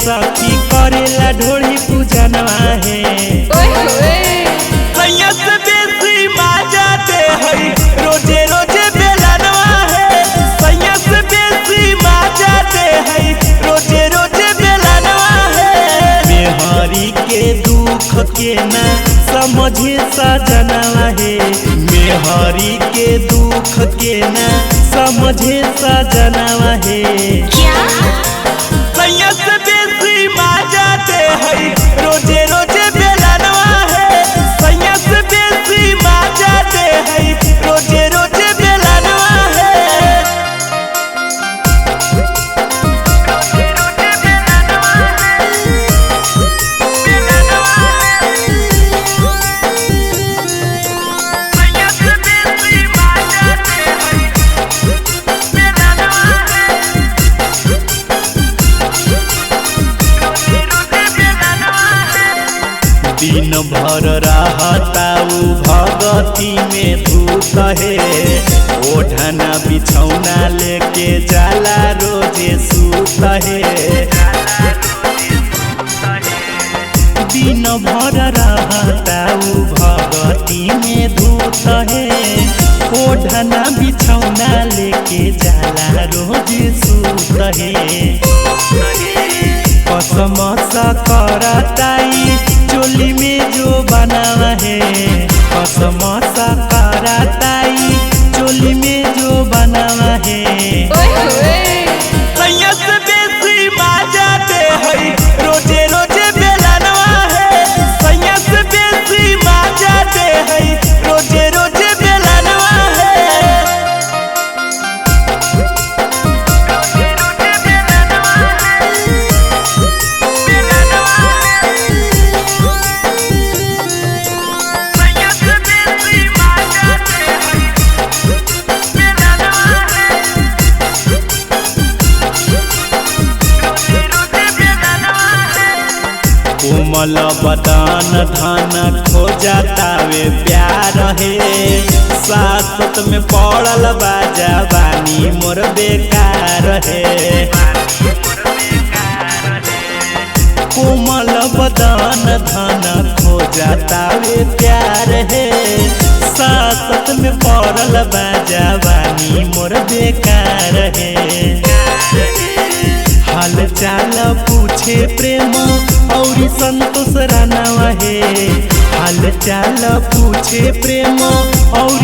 सखी करेला ढोली पूजनवा है। सैया से बेसी माजा दे हई रोजे रोजे बेलनवा है। सैया से बेसी माजा दे हई रोजे रोजे बेलनवा है। मेहरी के दुख के ना समझे सजनवा है। मेहरी के दुख के ना समझे सजनवा है। सैया से बेसी माजा दे हई रोजे रोजे बेलनवा है। सैया से बेसी माजा दे हई रोजे रोजे बेलनवा है। दिन भर रहता भगती में धूत है। ओढ़ना बिछौना लेके जाला रोजे सूत है। दिन भर रहता भगती में धूत है। ओढ़ना बिछौना लेके जाला रोजे सूत है। कसम सा करताई चोली में जो बनावा है। कसम सा करताई चोली में जो बनावा है। सैया से बेसी माजा दे हई रोजे रोजे बेलनवा है। सैया से बेसी माजा दे हई रोजे रोजे बेलनवा है। कोमल बदन धन खो जातावे प्यार है। साथ में पड़ल बाजा बानी मोर बेकार है। कोमल बदन धन खो जातावे प्यार है। साथ में पड़ल बाजा बानी मोर बेकार है। हाल चाल पूछे प्रेम और संतोष रानावा है। हाल चाल पूछे प्रेम और